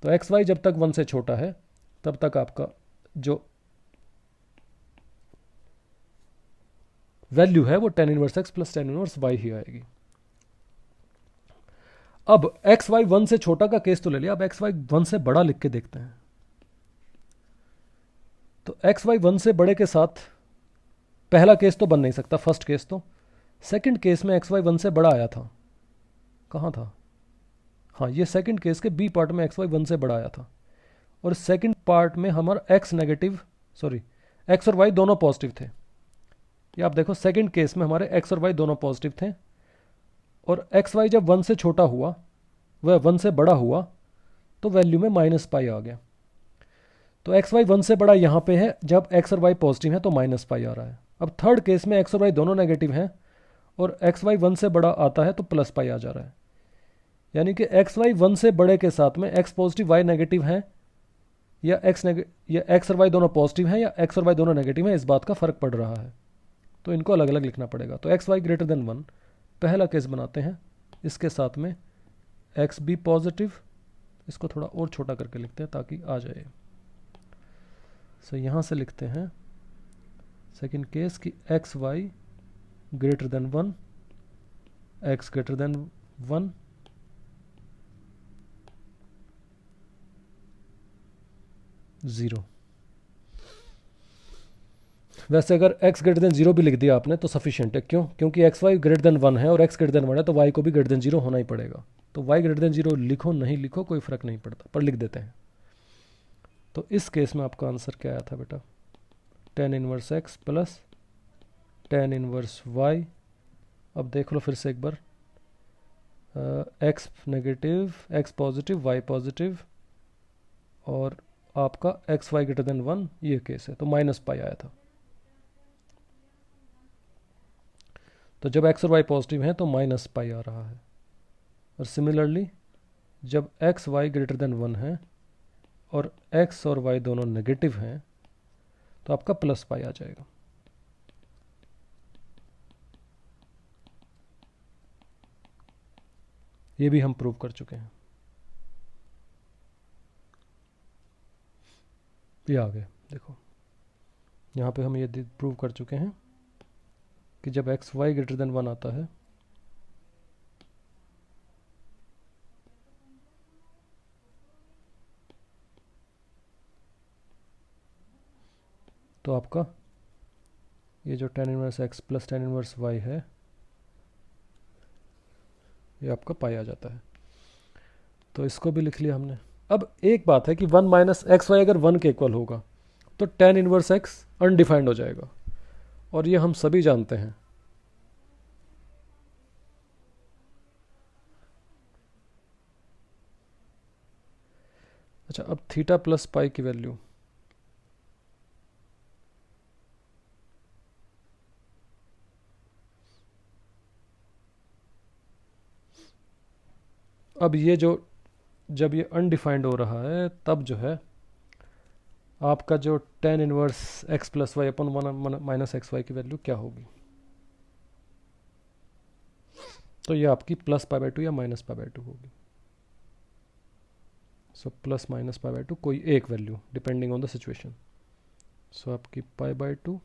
तो एक्स वाई जब तक 1 से छोटा है तब तक आपका जो वैल्यू है वो tan inverse x plus tan inverse y ही आएगी। अब एक्स वाई 1 से छोटा का केस तो ले लिया, अब एक्स वाई 1 से बड़ा लिख के देखते हैं। तो एक्स वाई 1 से बड़े के साथ पहला केस तो बन नहीं सकता, फर्स्ट केस तो। सेकंड केस में एक्स वाई 1 से बड़ा आया था, कहाँ था? हाँ, ये सेकंड केस के बी पार्ट में एक्स वाई 1 से बड़ा आया था और सेकंड पार्ट में हमारा एक्स नेगेटिव, सॉरी, एक्स और वाई दोनों पॉजिटिव थे। ये आप देखो, सेकंड केस में हमारे एक्स और वाई दोनों पॉजिटिव थे और एक्स वाई जब 1 से छोटा हुआ, वह 1 से बड़ा हुआ, तो वैल्यू में माइनस पाई आ गया। तो एक्स वाई 1 से बड़ा यहाँ पे है, जब एक्स और वाई पॉजिटिव है तो माइनस पाई आ रहा है। अब थर्ड केस में एक्स और वाई दोनों नेगेटिव हैं और एक्स वाई 1 से बड़ा आता है तो प्लस पाई आ जा रहा है। यानी कि एक्स वाई 1 से बड़े के साथ में एक्स पॉजिटिव वाई नेगेटिव है, या एक्स और वाई दोनों पॉजिटिव हैं, या एक्स और वाई दोनों नेगेटिव हैं, इस बात का फर्क पड़ रहा है। तो इनको अलग अलग लिखना पड़ेगा। तो एक्स वाई ग्रेटर देन 1 पहला केस बनाते हैं, इसके साथ में एक्स बी पॉजिटिव, इसको थोड़ा और छोटा करके लिखते हैं ताकि आ जाए। यहां से लिखते हैं सेकंड केस की x y greater than 1, x greater than 1, zero. वैसे अगर x ग्रेटर देन 0 भी लिख दिया आपने तो सफिशिएंट है। क्यों? क्योंकि एक्स वाई ग्रेटर देन 1 है और x ग्रेटर देन 1 है तो y को भी ग्रेटर देन 0 होना ही पड़ेगा। तो y ग्रेटर देन 0 लिखो नहीं लिखो कोई फर्क नहीं पड़ता, पर लिख देते हैं। तो इस केस में आपका आंसर क्या आया था बेटा? tan inverse x plus tan inverse y अब देख लो फिर से एक बार, x negative, x positive, y positive, और आपका एक्स वाई ग्रेटर देन 1 ये केस है, तो माइनस पाई आया था। तो जब एक्स और वाई पॉजिटिव हैं तो माइनस पाई आ रहा है। और सिमिलरली जब एक्स वाई ग्रेटर देन 1 है और एक्स और वाई दोनों नेगेटिव हैं तो आपका प्लस पाई आ जाएगा। ये भी हम प्रूव कर चुके हैं। ये आ गए, देखो यहाँ पे हम ये प्रूव कर चुके हैं कि जब एक्स वाई ग्रेटर देन 1 आता है तो आपका ये जो tan inverse x plus tan inverse y है ये आपका पाई आ जाता है। तो इसको भी लिख लिया हमने। अब एक बात है कि 1 माइनस एक्स वाई अगर 1 के इक्वल होगा तो tan इनवर्स x अनडिफाइंड हो जाएगा, और ये हम सभी जानते हैं। अच्छा, अब थीटा प्लस पाई की वैल्यू, अब ये जो जब ये अनडिफाइंड हो रहा है तब जो है आपका जो tan inverse x plus y upon 1 minus x y की वैल्यू क्या होगी? तो ये आपकी प्लस पाई बाई 2 या माइनस पाई बाई 2 होगी। So plus minus pi by 2 कोई एक value depending on the situation. So आपकी पाई बाई 2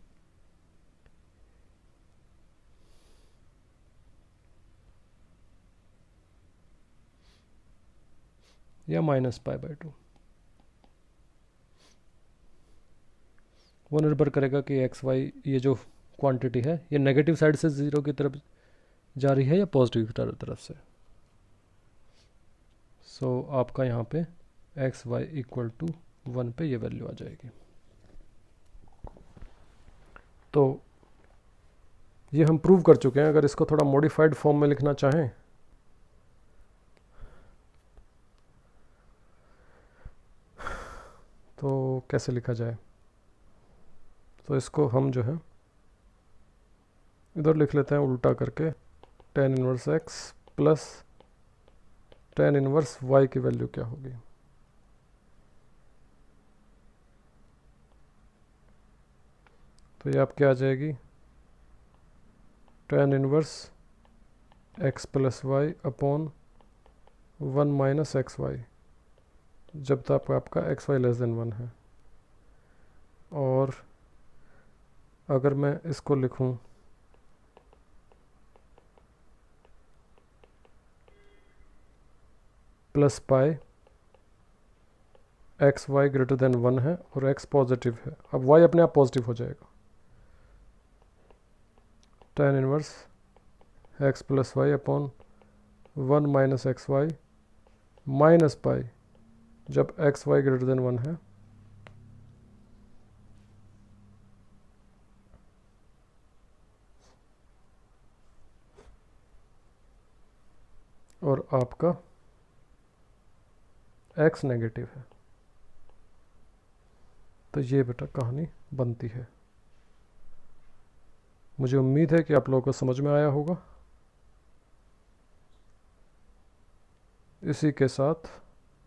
या माइनस पाई बाई 2, वो निर्भर करेगा कि एक्स वाई ये जो क्वांटिटी है ये नेगेटिव साइड से ज़ीरो की तरफ जा रही है या पॉजिटिव की तरफ से। सो आपका यहाँ पे एक्स वाई इक्वल टू 1 पे ये वैल्यू आ जाएगी। तो ये हम प्रूव कर चुके हैं। अगर इसको थोड़ा मॉडिफाइड फॉर्म में लिखना चाहें तो कैसे लिखा जाए? तो इसको हम जो है इधर लिख लेते हैं उल्टा करके, tan inverse x plus tan inverse y की वैल्यू क्या होगी? तो ये आपके आ जाएगी tan inverse x plus y upon 1 minus x y, जब तक आपका एक्स वाई लेस देन 1 है। और अगर मैं इसको लिखूं plus pi x y greater than 1 है और x पॉजिटिव है, अब y अपने आप पॉजिटिव हो जाएगा। tan inverse x plus y upon 1 minus x y minus pi जब एक्स वाई ग्रेटर देन 1 है, और आपका x नेगेटिव है। तो ये बेटा कहानी बनती है। मुझे उम्मीद है कि आप लोगों को समझ में आया होगा। इसी के साथ